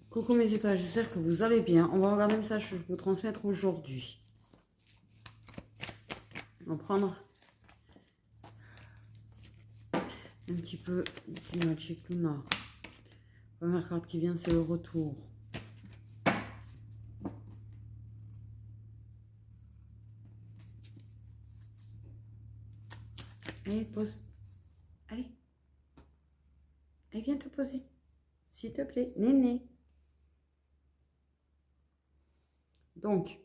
Coucou mes étoiles, j'espère que vous allez bien. On va regarder le message que je vais vous transmettre aujourd'hui. On va prendre un petit peu du Magic Luna. La première carte qui vient, c'est le retour. Allez, pose. Allez. Allez, viens te poser. S'il te plaît, néné. Donc,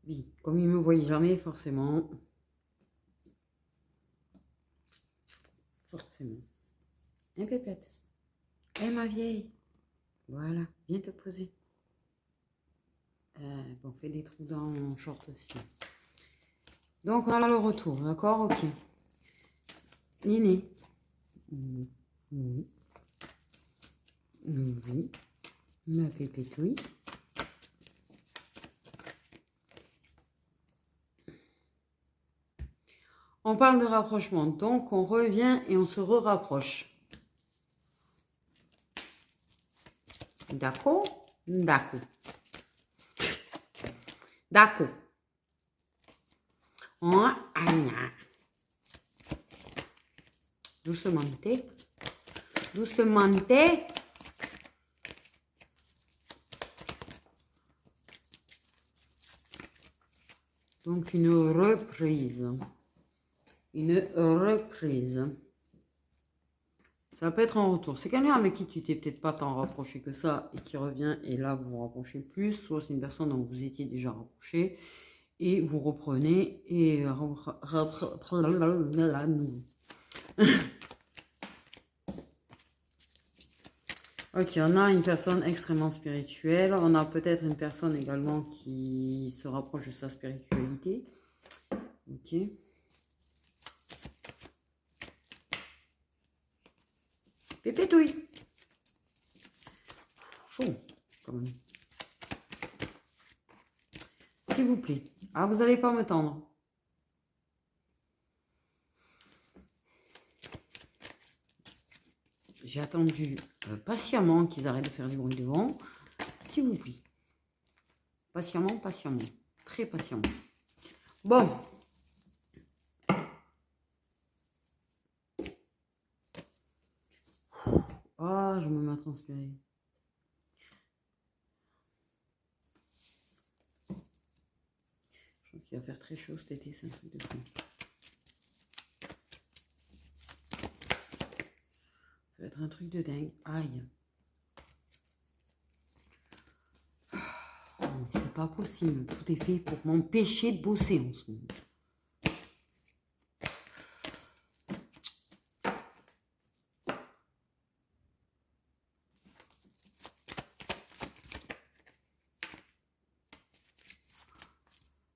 oui, comme il ne me voyait jamais, forcément. Un pépette. Eh, ma vieille. Voilà, viens te poser. Bon, fais des trous dans mon short aussi. Donc, on a le retour, d'accord? Ok. Néné. Oui. Oui. Ma pépette, oui. On parle de rapprochement, donc on revient et on se re-rapproche. D'accord? D'accord. D'accord. Doucement, doucement. Donc une reprise. Une reprise. Ça peut être en retour. C'est quelqu'un avec qui tu t'es peut-être pas tant rapproché que ça et qui revient et là vous vous rapprochez plus. Soit c'est une personne dont vous étiez déjà rapproché et vous reprenez et ok, on a une personne extrêmement spirituelle. On a peut-être une personne également qui se rapproche de sa spiritualité. Ok. Pépétouille. Chaud, quand même. S'il vous plaît. Ah, vous n'allez pas me tendre. J'ai attendu patiemment qu'ils arrêtent de faire du bruit devant. S'il vous plaît. Patiemment, patiemment. Très patiemment. Bon. Ah, je me mets à transpirer. Je pense qu'il va faire très chaud cet été, c'est un truc de fou. Ça va être un truc de dingue. Aïe. C'est pas possible. Tout est fait pour m'empêcher de bosser en ce moment.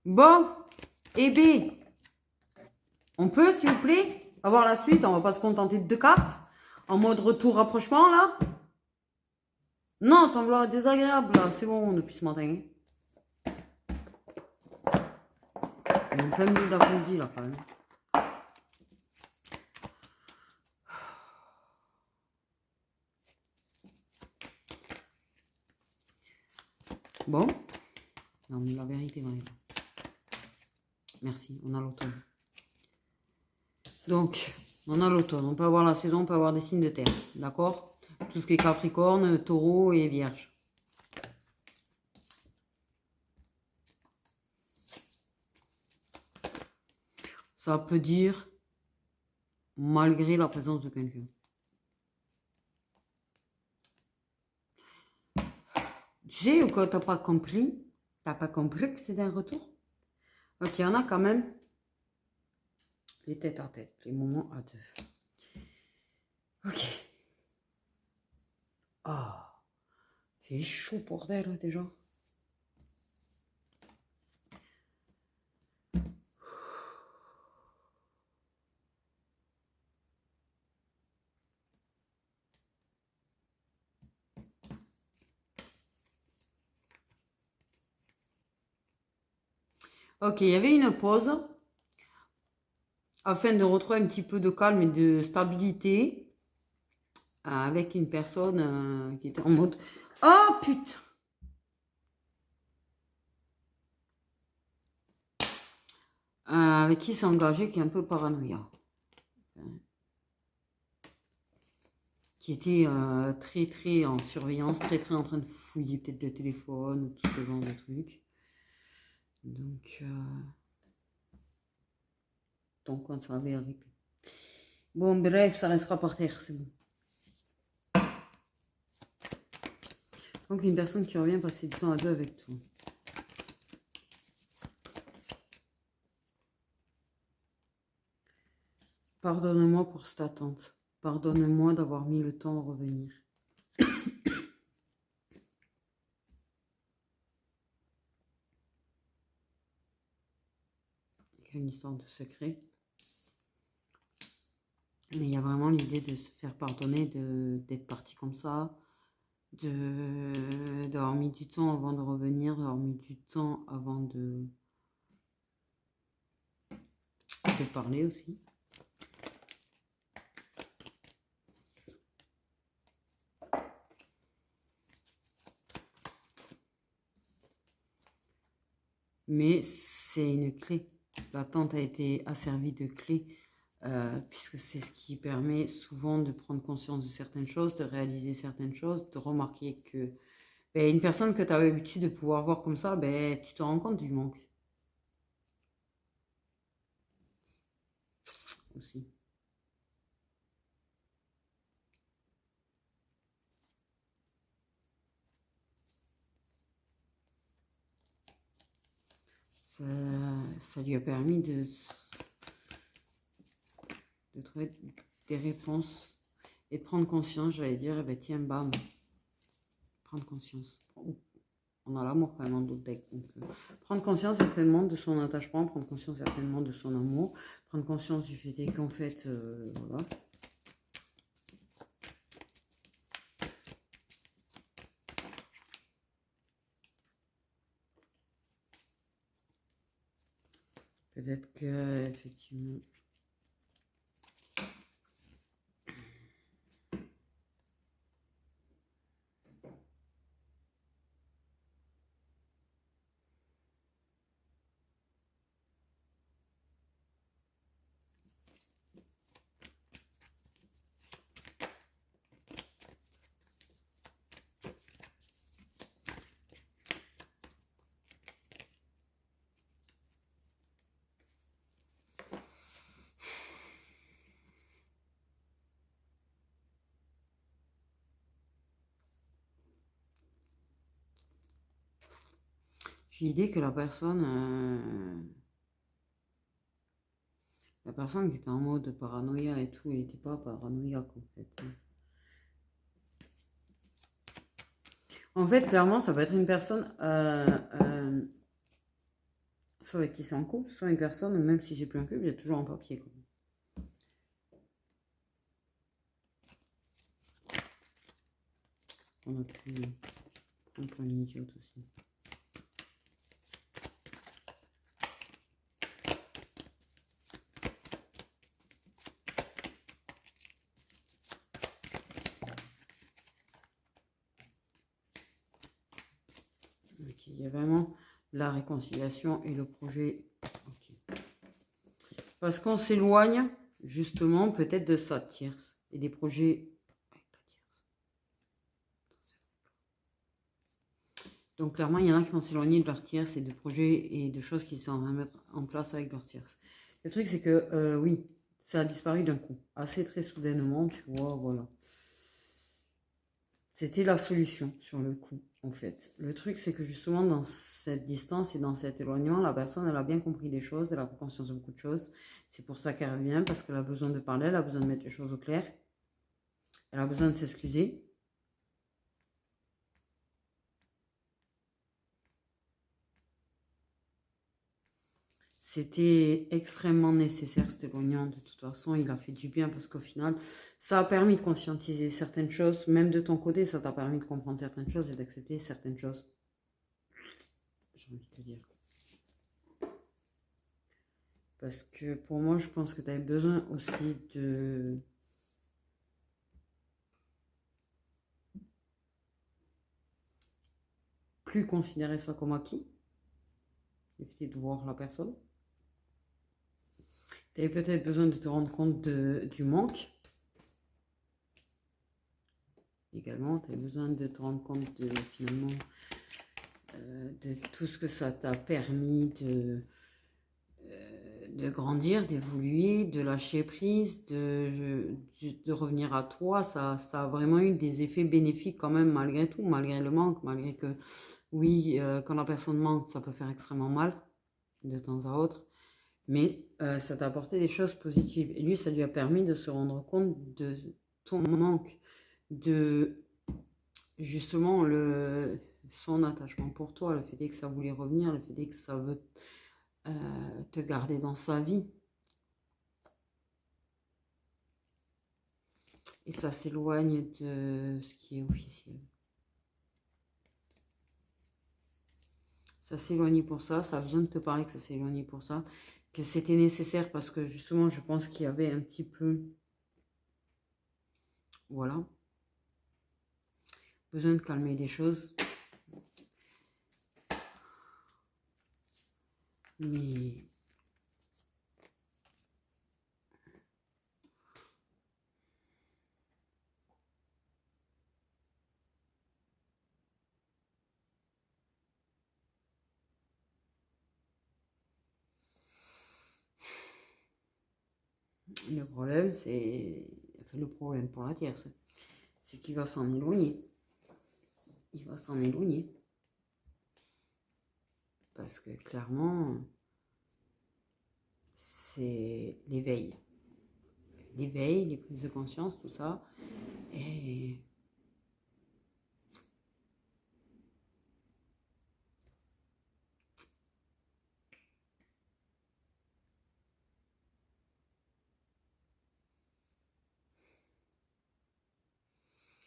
Bon, eh bien, on peut, s'il vous plaît, avoir la suite. On va pas se contenter de 2 cartes. En mode retour rapprochement, là. Non, ça semble être désagréable, là. C'est bon, depuis ce matin. On est en plein milieu d'après-midi, là, quand même. Bon. Non, mais la vérité, Marie. Merci, on a l'automne. Donc, on a l'automne. On peut avoir la saison, on peut avoir des signes de terre. D'accord? Tout ce qui est Capricorne, Taureau et Vierge. Ça peut dire malgré la présence de quelqu'un. Tu sais, ou quand t'as pas compris que c'est un retour? Ok, on a quand même les têtes à tête, les moments à deux. Ok. Ah, c'est chaud pour elle déjà. Ok, il y avait une pause afin de retrouver un petit peu de calme et de stabilité. avec une personne qui était en mode « Oh putain !» avec qui s'est engagé, qui est un peu paranoïa. Qui était très très en surveillance, très très en train de fouiller peut-être le téléphone, tout ce genre de trucs. Donc on savait avec. Bon, bref, ça restera par terre, c'est bon. Donc une personne qui revient passer du temps à deux avec toi. Pardonne-moi pour cette attente. Pardonne-moi d'avoir mis le temps à revenir. Il y a une histoire de secret. Mais il y a vraiment l'idée de se faire pardonner, d'être parti comme ça, d'avoir mis du temps avant de revenir, d'avoir mis du temps avant de parler aussi. Mais c'est une clé. L'attente a été asservie de clé, puisque c'est ce qui permet souvent de prendre conscience de certaines choses, de réaliser certaines choses, de remarquer que une personne que tu as l'habitude de pouvoir voir comme ça, tu te rends compte du manque. Aussi. Ça lui a permis de trouver des réponses et de prendre conscience, j'allais dire, tiens, bam, prendre conscience. On a l'amour quand même en d'autres decks. Donc, prendre conscience certainement de son attachement, prendre conscience certainement de son amour, prendre conscience du fait qu'en fait, voilà. Peut-être que, effectivement... J'ai l'idée que la personne qui était en mode paranoïa et tout, il n'était pas paranoïaque en fait. En fait, clairement, ça va être une personne soit avec qui c'est en couple, soit une personne, même si j'ai plus un couple, il y a toujours un papier. Quoi. On a pris un peu une idiote aussi. Okay, il y a vraiment la réconciliation et le projet. Okay. Parce qu'on s'éloigne justement peut-être de sa tierce et des projets avec la tierce. Donc clairement, il y en a qui vont s'éloigner de leur tierce et de projets et de choses qu'ils sont en train de mettre en place avec leur tierce. Le truc, c'est que oui, ça a disparu d'un coup, assez très soudainement, tu vois, voilà. C'était la solution sur le coup, en fait. Le truc, c'est que justement, dans cette distance et dans cet éloignement, la personne, elle a bien compris des choses, elle a pris conscience de beaucoup de choses. C'est pour ça qu'elle revient, parce qu'elle a besoin de parler, elle a besoin de mettre les choses au clair. Elle a besoin de s'excuser. C'était extrêmement nécessaire cet éloignement. De toute façon, il a fait du bien parce qu'au final, ça a permis de conscientiser certaines choses. Même de ton côté, ça t'a permis de comprendre certaines choses et d'accepter certaines choses. J'ai envie de te dire. Parce que pour moi, je pense que tu avais besoin aussi de plus considérer ça comme acquis. Éviter de voir la personne. Tu avais peut-être besoin de te rendre compte du manque. Également, tu as besoin de te rendre compte de finalement de tout ce que ça t'a permis de grandir, d'évoluer, de lâcher prise, de revenir à toi. Ça a vraiment eu des effets bénéfiques quand même malgré tout, malgré le manque, malgré que oui, quand la personne manque, ça peut faire extrêmement mal de temps à autre. Mais ça t'a apporté des choses positives. Et lui, ça lui a permis de se rendre compte de ton manque, de justement son attachement pour toi, le fait que ça voulait revenir, le fait que ça veut te garder dans sa vie. Et ça s'éloigne de ce qui est officiel. Ça s'est éloigné pour ça, ça a besoin de te parler que ça s'est éloigné pour ça, que c'était nécessaire parce que justement, je pense qu'il y avait un petit peu... Voilà. Besoin de calmer des choses. Mais... Le problème, c'est... Enfin, le problème pour la tierce, c'est qu'il va s'en éloigner. Il va s'en éloigner. Parce que clairement, c'est l'éveil. L'éveil, les prises de conscience, tout ça. Et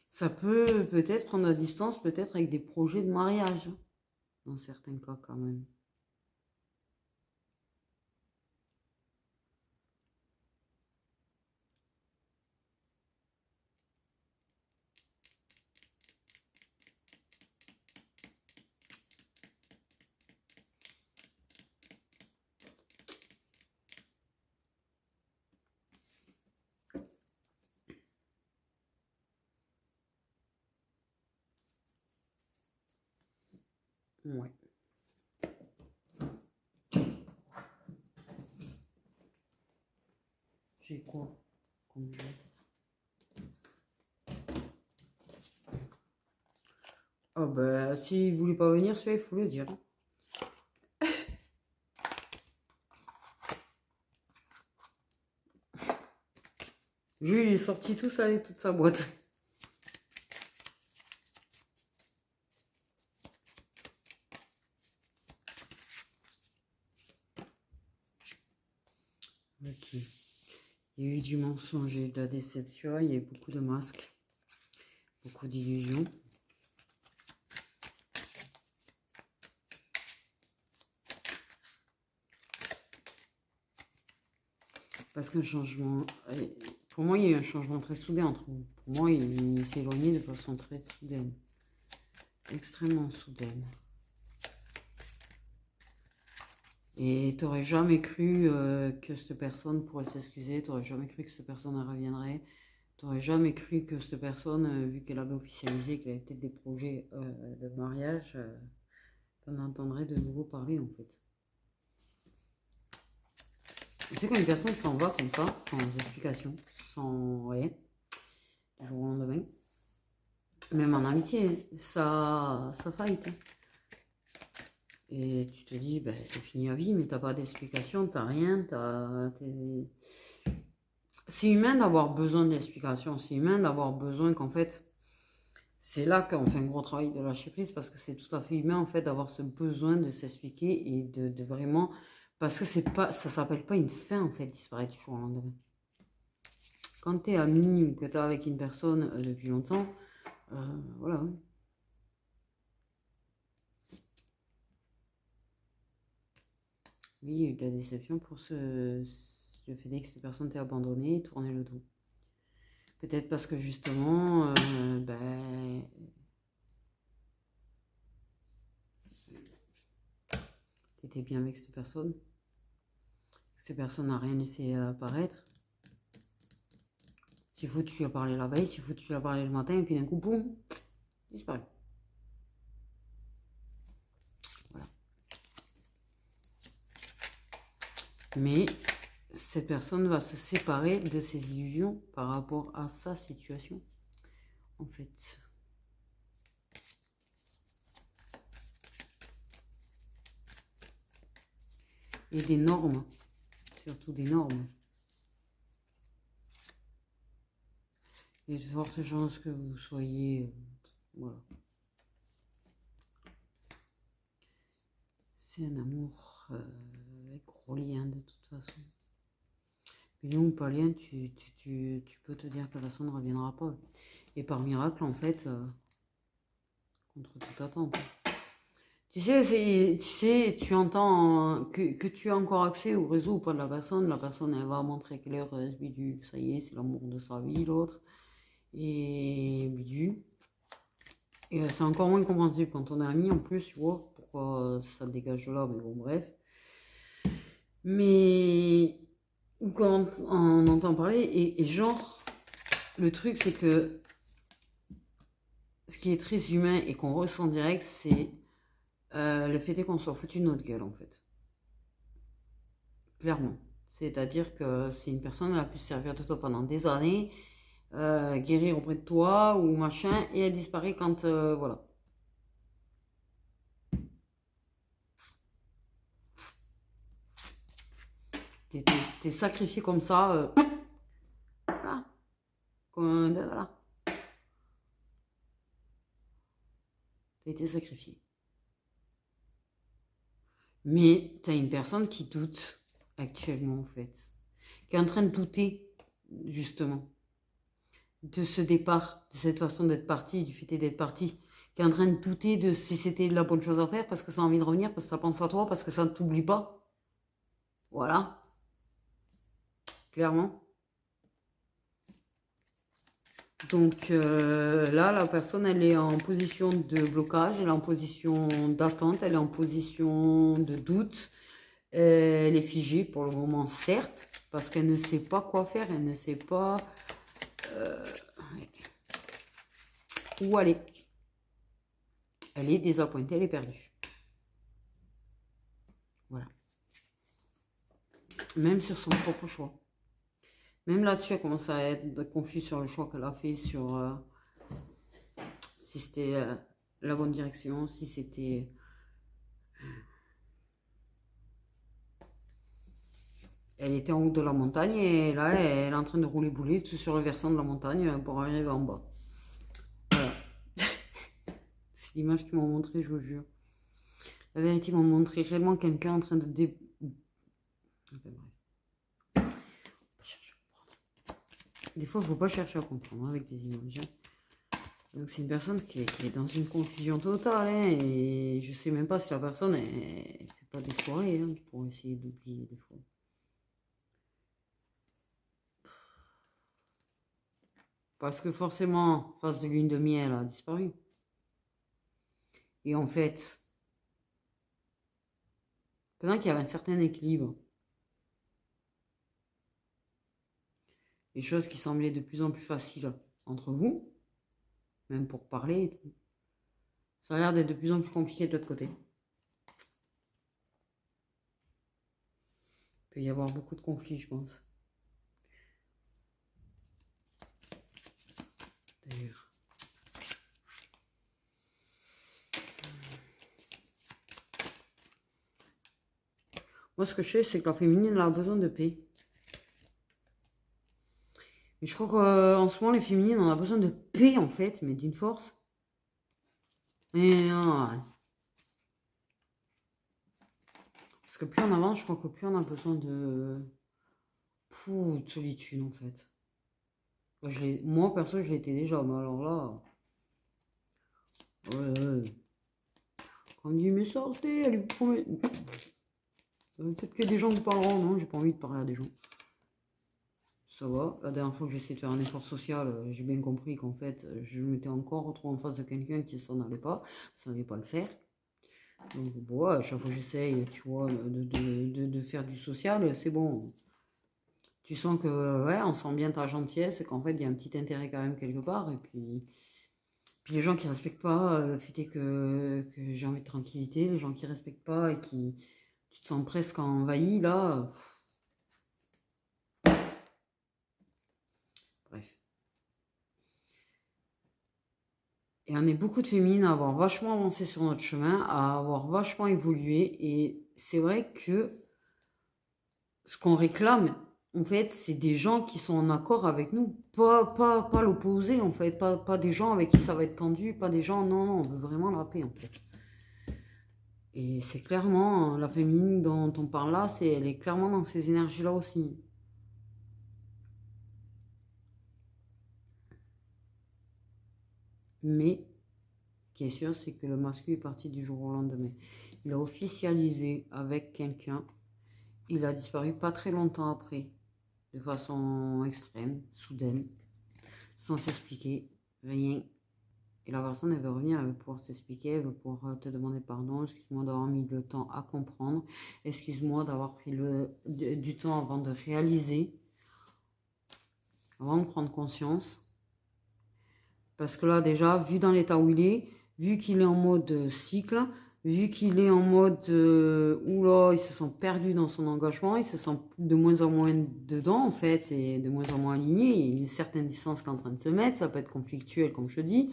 ça peut peut-être prendre la distance, peut-être avec des projets de mariage, dans certains cas quand même. Ouais. J'ai quoi comme jeu? Ah bah, s'il voulait pas venir, celui-là, il faut le dire. Jules, il est sorti tout seul avec toute sa boîte. Ok. Il y a eu du mensonge, il y a eu de la déception, il y a eu beaucoup de masques, beaucoup d'illusions. Parce qu'un changement... Pour moi, il y a eu un changement très soudain entre vous. Pour moi, il s'est éloigné de façon très soudaine. Extrêmement soudaine. Et tu n'aurais jamais cru que cette personne pourrait s'excuser. Tu n'aurais jamais cru que cette personne reviendrait. Tu n'aurais jamais cru que cette personne, vu qu'elle avait officialisé, qu'elle avait peut-être des projets de mariage, on entendrait de nouveau parler en fait. Tu sais quand une personne s'en va comme ça, sans explication, sans rien, du jour au lendemain, même en amitié, ça faille. Et tu te dis, ben, c'est fini à vie, mais t'as pas d'explication, t'as rien, c'est humain d'avoir besoin d'explication, c'est humain d'avoir besoin qu'en fait, c'est là qu'on fait un gros travail de lâcher prise, parce que c'est tout à fait humain en fait d'avoir ce besoin de s'expliquer et de vraiment... Parce que c'est pas, ça s'appelle pas une fin, en fait, disparaître du jour au lendemain. Quand tu es ami ou que tu es avec une personne depuis longtemps, voilà. Oui, il y a eu de la déception pour le fait que cette personne t'ait abandonné et tourné le dos. Peut-être parce que justement, ben, tu es bien avec cette personne. Cette personne n'a rien laissé apparaître. S'il faut, tu lui as parlé la veille, s'il faut, tu lui as parlé le matin, et puis d'un coup, boum, disparu. Voilà. Mais cette personne va se séparer de ses illusions par rapport à sa situation, en fait. Et des normes, surtout des normes. Il y a de fortes chances que vous soyez... voilà. C'est un amour avec gros lien de toute façon. Mais lien ou pas lien, tu peux te dire que la personne ne reviendra pas. Et par miracle, en fait, contre toute attente. Tu sais, tu entends que tu as encore accès au réseau ou pas de la personne. La personne, elle va montrer qu'elle est heureuse, bidule, ça y est, c'est l'amour de sa vie, l'autre. Et bidule. Et c'est encore moins compréhensible quand on est amis en plus, tu vois, pourquoi ça te dégage de là, mais bon, bref. Mais quand on entend parler, et genre, le truc c'est que ce qui est très humain et qu'on ressent direct, c'est le fait est qu'on soit foutu de notre gueule en fait. Clairement. C'est-à-dire que c'est une personne, elle a pu se servir de toi pendant des années, guérir auprès de toi ou machin, et elle disparaît quand, voilà. T'es sacrifié comme ça, voilà. Voilà. T'as été sacrifié. Mais t'as une personne qui doute actuellement en fait, qui est en train de douter justement de ce départ, de cette façon d'être parti, du fait d'être parti, qui est en train de douter de si c'était la bonne chose à faire parce que ça a envie de revenir, parce que ça pense à toi, parce que ça ne t'oublie pas. Voilà, clairement. Donc là, la personne, elle est en position de blocage, elle est en position d'attente, elle est en position de doute. Elle est figée pour le moment, certes, parce qu'elle ne sait pas quoi faire, elle ne sait pas où aller. Elle est désappointée, elle est perdue. Voilà. Même sur son propre choix. Même là-dessus, elle commence à être confuse sur le choix qu'elle a fait, sur si c'était la bonne direction, si c'était... Elle était en haut de la montagne et là, elle est en train de rouler boulet tout sur le versant de la montagne pour arriver en bas. Voilà. C'est l'image qu'ils m'ont montré, je vous jure. La vérité, ils m'ont montré réellement quelqu'un en train de Enfin, bref. Des fois, il ne faut pas chercher à comprendre hein, avec des images. Donc, c'est une personne qui est dans une confusion totale. Hein, et je ne sais même pas si la personne ne fait pas des soirées hein, pour essayer d'oublier des fois. Parce que forcément, phase de lune de miel a disparu. Et en fait, pendant qu'il y avait un certain équilibre, les choses qui semblaient de plus en plus faciles entre vous, même pour parler et tout, ça a l'air d'être de plus en plus compliqué de l'autre côté. Il peut y avoir beaucoup de conflits, je pense. D'ailleurs. Moi, ce que je sais, c'est que la féminine elle a besoin de paix. Et je crois qu'en ce moment, les féminines, on a besoin de paix, en fait, mais d'une force. Et parce que plus on avance, je crois que plus on a besoin de solitude, en fait. Moi, perso, je l'étais déjà, mais alors là... Ouais. Quand on me dit, mais sortez, allez vous promener. Peut-être qu'il y a des gens qui parleront, non, j'ai pas envie de parler à des gens. Ça va. La dernière fois que j'ai essayé de faire un effort social, j'ai bien compris qu'en fait, je m'étais encore retrouvé en face de quelqu'un qui s'en allait pas. Ça n'allait pas le faire. Donc, bon, ouais, à chaque fois que j'essaye, tu vois, de faire du social, c'est bon. Tu sens que, ouais, on sent bien ta gentillesse, et qu'en fait, il y a un petit intérêt quand même quelque part. Et puis les gens qui respectent pas, le fait est que j'ai envie de tranquillité, les gens qui respectent pas et qui, tu te sens presque envahi, là. Bref. Et on est beaucoup de féminines à avoir vachement avancé sur notre chemin, à avoir vachement évolué. Et c'est vrai que ce qu'on réclame, en fait, c'est des gens qui sont en accord avec nous. Pas l'opposé, en fait. Pas des gens avec qui ça va être tendu. Pas des gens, non, non, on veut vraiment la paix, en fait. Et c'est clairement, la féminine dont on parle là, elle est clairement dans ces énergies-là aussi. Mais, ce qui est sûr, c'est que le masculin est parti du jour au lendemain. Il a officialisé avec quelqu'un. Il a disparu pas très longtemps après, de façon extrême, soudaine, sans s'expliquer, rien. Et la personne, elle veut revenir, elle veut pouvoir s'expliquer, elle veut pouvoir te demander pardon. Excuse-moi d'avoir mis le temps à comprendre. Excuse-moi d'avoir pris du temps avant de réaliser, avant de prendre conscience. Parce que là, déjà, vu dans l'état où il est, vu qu'il est en mode cycle, vu qu'il est en mode oula, il se sent perdu dans son engagement, il se sent de moins en moins dedans, en fait, et de moins en moins aligné. Il y a une certaine distance qui est en train de se mettre, ça peut être conflictuel, comme je te dis.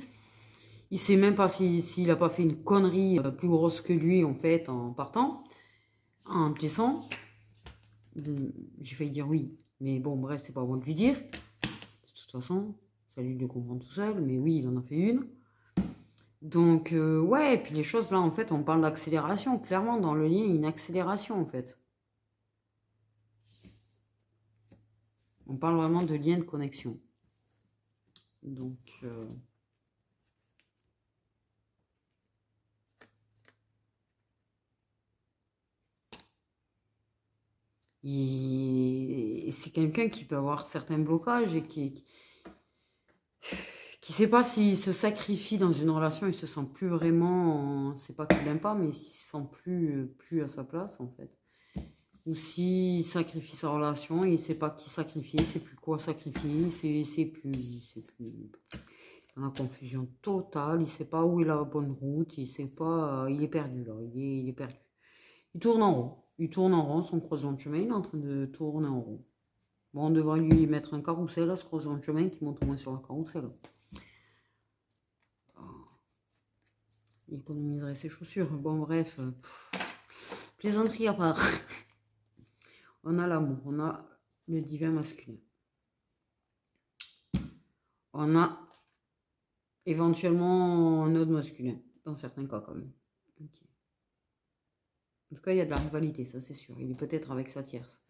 Il sait même pas s'il a pas fait une connerie plus grosse que lui, en fait, en partant, en blessant. J'ai failli dire oui, mais bon, bref, c'est pas à moi de lui dire. De toute façon, ça lui de le comprendre tout seul, mais oui, il en a fait une. Donc, ouais, et puis les choses là, en fait, on parle d'accélération. Clairement, dans le lien, il y a une accélération, en fait. On parle vraiment de lien de connexion. Donc, et c'est quelqu'un qui peut avoir certains blocages et qui sait pas s'il se sacrifie dans une relation, il se sent plus vraiment, c'est pas qu'il l'aime pas, mais il se sent plus à sa place, en fait. Ou s'il sacrifie sa relation, il sait pas qui sacrifier, il sait plus quoi sacrifier, c'est plus dans la confusion totale, il sait pas où est la bonne route, il sait pas, il est perdu là, il est perdu. Il tourne en rond, son croisement de chemin, il est en train de tourner en rond. Bon, on devrait lui mettre un carrousel à ce croisement de chemin qui monte au moins sur le carrousel. Il économiserait ses chaussures. Bon, bref, plaisanterie à part. On a l'amour, on a le divin masculin. On a éventuellement un autre masculin, dans certains cas quand même. Okay. En tout cas, il y a de la rivalité, ça c'est sûr. Il est peut-être avec sa tierce.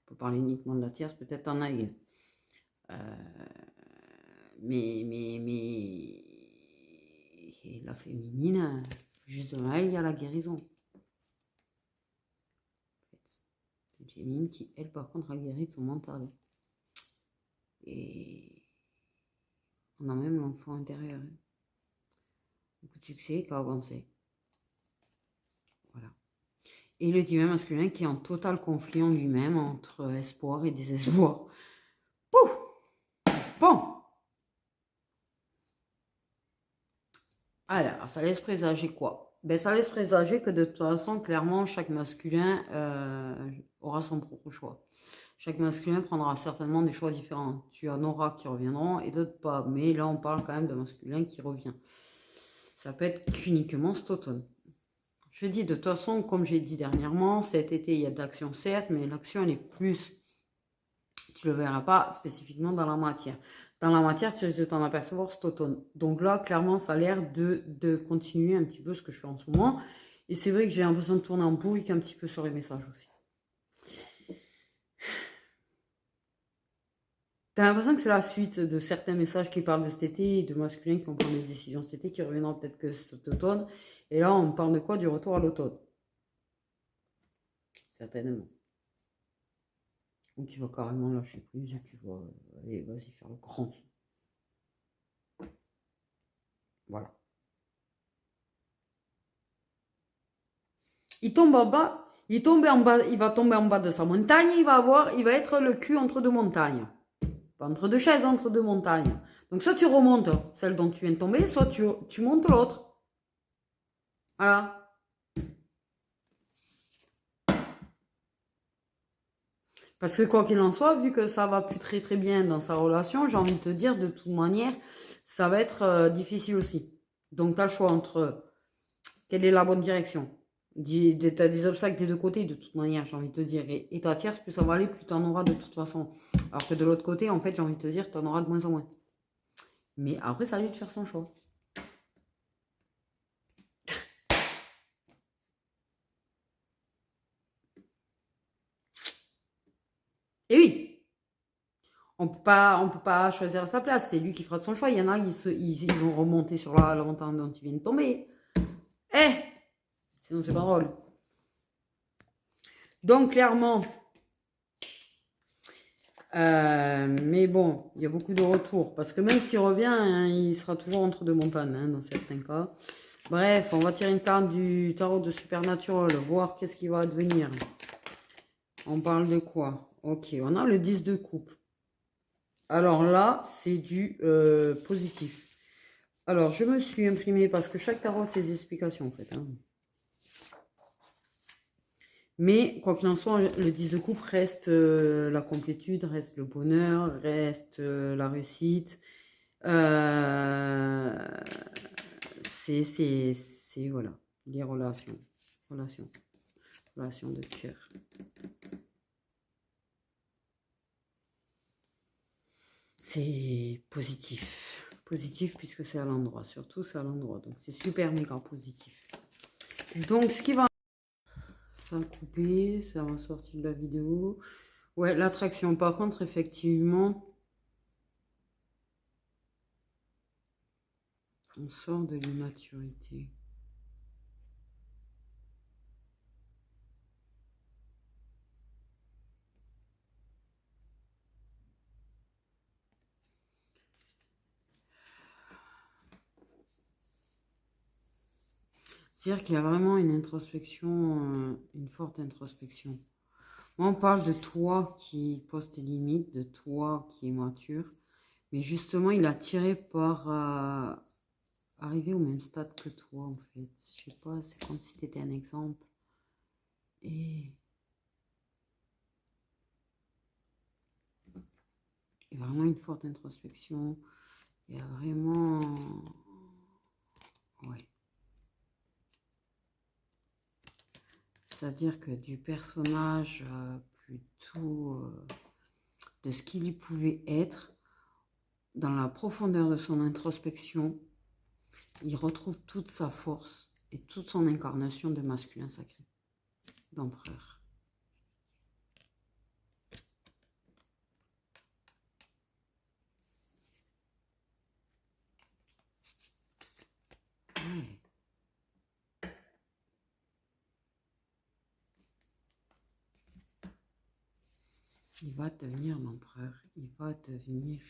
On peut parler uniquement de la tierce, peut-être en a une. Mais la féminine, justement, il y a la guérison. C'est une féminine qui, elle, par contre, a guéri de son mental. Et on a même l'enfant intérieur. Hein. Beaucoup de succès, qui a avancé. Voilà. Et le divin masculin qui est en total conflit en lui-même entre espoir et désespoir. Pouf! Bon! Alors, ça laisse présager quoi? Ben, ça laisse présager que de toute façon, clairement, chaque masculin aura son propre choix. Chaque masculin prendra certainement des choix différents. Tu en auras qui reviendront et d'autres pas. Mais là, on parle quand même de masculin qui revient. Ça peut être qu'uniquement cet automne. Je dis de toute façon, comme j'ai dit dernièrement, cet été, il y a de l'action, certes, mais l'action, elle est plus, tu ne le verras pas spécifiquement dans la matière. Dans la matière, tu risques de t'en apercevoir cet automne. Donc là, clairement, ça a l'air de continuer un petit peu ce que je fais en ce moment. Et c'est vrai que j'ai l'impression de tourner en boucle un petit peu sur les messages aussi. T'as l'impression que c'est la suite de certains messages qui parlent de cet été, de masculins qui vont prendre des décisions cet été, qui reviendront peut-être que cet automne. Et là, on parle de quoi? Du retour à l'automne. Certainement. Ou tu vas carrément lâcher prise, et tu vas aller, vas-y, faire le grand. Voilà. il tombe en bas, il est tombé en bas, il va tomber en bas de sa montagne, il va être le cul entre deux montagnes. Pas entre deux chaises, entre deux montagnes. Donc soit tu remontes celle dont tu viens de tomber, soit tu montes l'autre. Voilà. Parce que quoi qu'il en soit, vu que ça va plus très très bien dans sa relation, j'ai envie de te dire, de toute manière, ça va être difficile aussi. Donc tu as le choix entre quelle est la bonne direction. Tu as des obstacles des deux côtés, de toute manière, j'ai envie de te dire. Et ta tierce, plus ça va aller, plus tu en auras de toute façon. Alors que de l'autre côté, en fait, j'ai envie de te dire, tu en auras de moins en moins. Mais après, ça à lui de faire son choix. Et oui, on peut pas choisir à sa place. C'est lui qui fera son choix. Il y en a, ils vont remonter sur la montagne dont ils viennent de tomber. Eh, sinon c'est pas drôle. Donc clairement, mais bon, il y a beaucoup de retours. Parce que même s'il revient, hein, il sera toujours entre deux montagnes, hein, dans certains cas. Bref, on va tirer une carte du tarot de Supernatural, voir qu'est-ce qui va advenir. On parle de quoi? Ok, on a le 10 de coupe. Alors là, c'est du positif. Alors, je me suis imprimé parce que chaque tarot a ses explications, en fait. Hein. Mais, quoi qu'il en soit, le 10 de coupe reste la complétude, reste le bonheur, reste la réussite. C'est, voilà, les relations. Relations de cœur. C'est positif. Positif puisque c'est à l'endroit. Surtout, c'est à l'endroit. Donc, c'est super méga positif. Donc, ce qui va... Ça a coupé, ça va sortir de la vidéo. Ouais, l'attraction. Par contre, effectivement, on sort de l'immaturité. C'est-à-dire qu'il y a vraiment une introspection, une forte introspection. Moi, on parle de toi qui pose tes limites, de toi qui est mature. Mais justement, il est attiré par arriver au même stade que toi, en fait. Je sais pas, c'est comme si tu étais un exemple. Et il y a vraiment une forte introspection. Il y a vraiment... Ouais. C'est-à-dire que du personnage plutôt de ce qu'il y pouvait être, dans la profondeur de son introspection, il retrouve toute sa force et toute son incarnation de masculin sacré, d'empereur. Ouais. Il va devenir l'empereur, il va devenir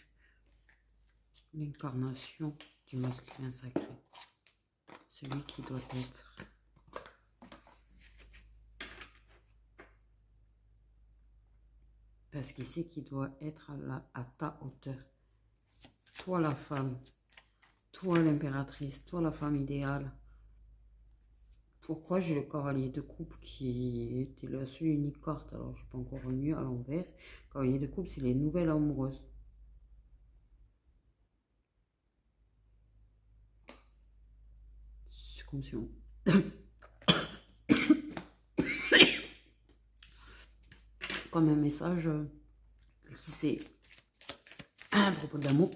l'incarnation du masculin sacré. Celui qui doit être. Parce qu'il sait qu'il doit être à ta hauteur. Toi la femme, toi l'impératrice, toi la femme idéale. Pourquoi j'ai le cavalier de coupe qui était la seule unique carte? Alors je n'ai pas encore remis à l'envers. Cavalier de coupe, c'est les nouvelles amoureuses. C'est comme si on... comme un message qui c'est à propos de l'amour.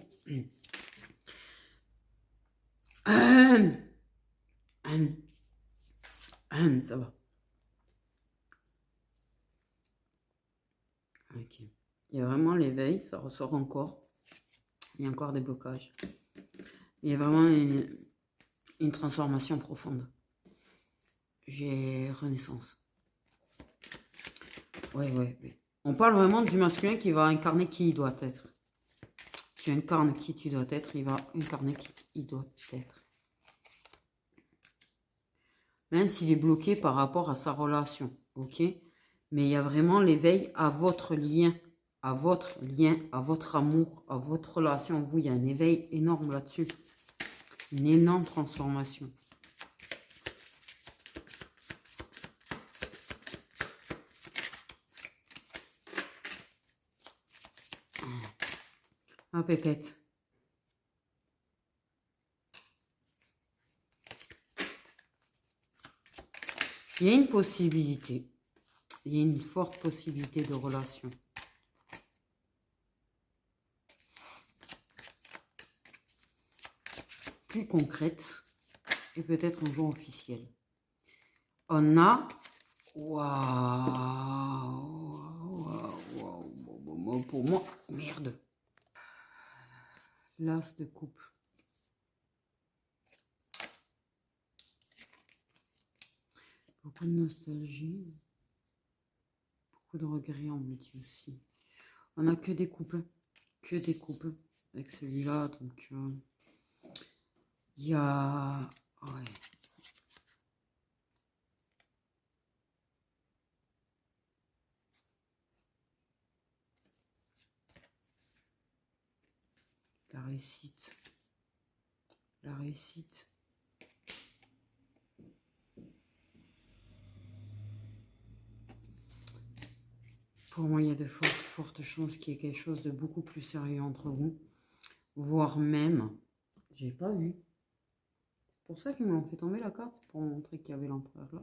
Ça va. Ok. Il y a vraiment l'éveil, ça ressort encore. Il y a encore des blocages. Il y a vraiment une transformation profonde. J'ai renaissance. Ouais. On parle vraiment du masculin qui va incarner qui il doit être. Tu incarnes qui tu dois être, il va incarner qui il doit être. même s'il est bloqué par rapport à sa relation, ok? Mais il y a vraiment l'éveil à votre lien, à votre amour, à votre relation. Vous, il y a un éveil énorme là-dessus. Une énorme transformation. Ah, pépette. Il y a une possibilité. Il y a une forte possibilité de relation. Plus concrète et peut-être un jour officiel. On a... Waouh. Pour moi, merde. L'as de coupe. Beaucoup de nostalgie. Beaucoup de regrets, on me dit aussi. On a que des coupes. Que des coupes. Avec celui-là, donc... il y a... Ouais. La réussite. La réussite. Pour moi, il y a de fortes chances qu'il y ait quelque chose de beaucoup plus sérieux entre vous. Voire même, j'ai pas vu. C'est pour ça qu'ils me l'ont fait tomber la carte, pour montrer qu'il y avait l'empereur là.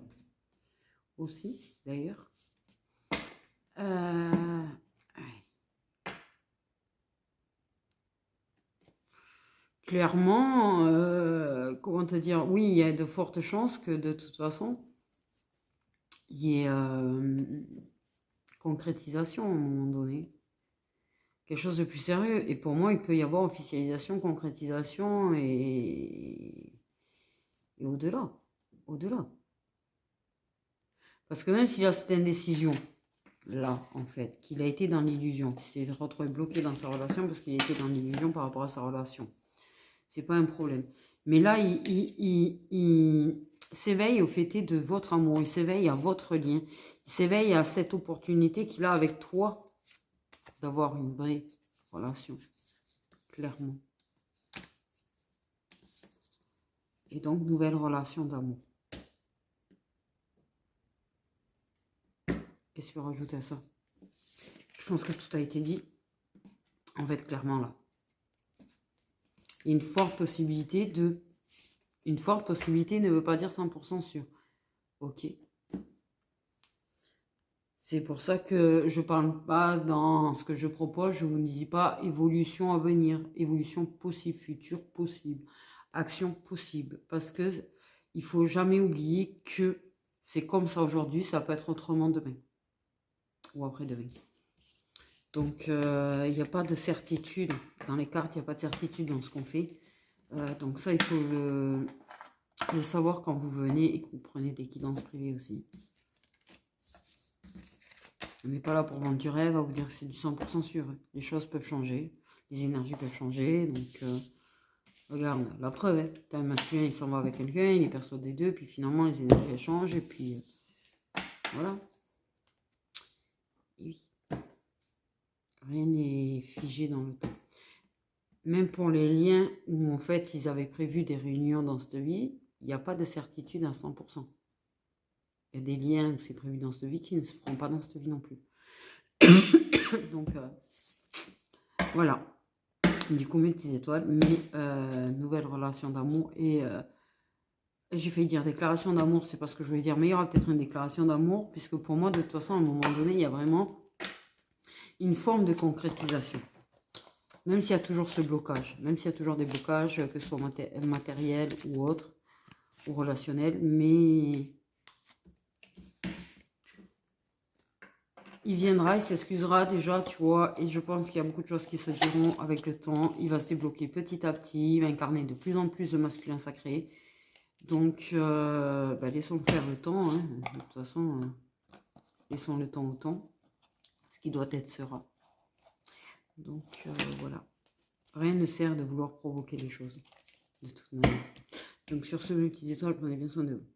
Aussi, d'ailleurs. Ouais. Clairement, comment te dire, oui, il y a de fortes chances que de toute façon, il y ait concrétisation à un moment donné. Quelque chose de plus sérieux. Et pour moi, il peut y avoir officialisation, concrétisation et au-delà. Au-delà. Parce que même s'il a cette indécision, là, en fait, qu'il a été dans l'illusion, qu'il s'est retrouvé bloqué dans sa relation parce qu'il était dans l'illusion par rapport à sa relation. C'est pas un problème. Mais là, il s'éveille au fait de votre amour, il s'éveille à votre lien, il s'éveille à cette opportunité qu'il a avec toi d'avoir une vraie relation, clairement. Et donc, nouvelle relation d'amour. Qu'est-ce que rajouter à ça? Je pense que tout a été dit. En fait, clairement, là. Il y a une forte possibilité de... Une forte possibilité ne veut pas dire 100% sûr. Ok. C'est pour ça que je parle pas dans ce que je propose. Je vous dis pas évolution à venir. Évolution possible, futur possible. Action possible. Parce que il faut jamais oublier que c'est comme ça aujourd'hui. Ça peut être autrement demain. Ou après-demain. Donc, il n'y a pas de certitude. Dans les cartes, il n'y a pas de certitude dans ce qu'on fait. Donc ça, il faut le savoir quand vous venez et que vous prenez des guidances privées aussi. On n'est pas là pour vendre du rêve, à vous dire que c'est du 100% sûr. Les choses peuvent changer, les énergies peuvent changer. Donc, regarde, la preuve, hein, t'as un masculin, il s'en va avec quelqu'un, il est persuadé des deux, puis finalement, les énergies elles changent, et puis voilà. Et oui. Rien n'est figé dans le temps. Même pour les liens où en fait ils avaient prévu des réunions dans cette vie, il n'y a pas de certitude à 100%. Il y a des liens où c'est prévu dans cette vie qui ne se feront pas dans cette vie non plus. Donc voilà. Du coup, mes petites étoiles, mais nouvelle relation d'amour et j'ai failli dire déclaration d'amour, c'est pas ce que je voulais dire, mais il y aura peut-être une déclaration d'amour, puisque pour moi, de toute façon, à un moment donné, il y a vraiment une forme de concrétisation. Même s'il y a toujours ce blocage, même s'il y a toujours des blocages, que ce soit matériels ou autres, ou relationnels, mais il viendra, il s'excusera déjà, tu vois, et je pense qu'il y a beaucoup de choses qui se diront avec le temps. Il va se débloquer petit à petit, il va incarner de plus en plus de masculin sacré. Donc, laissons faire le temps, hein. De toute façon, laissons le temps au temps. Ce qui doit être sera. Donc, voilà. Rien ne sert de vouloir provoquer les choses, de toute manière. Donc, sur ce, mes petites étoiles, prenez bien soin de vous.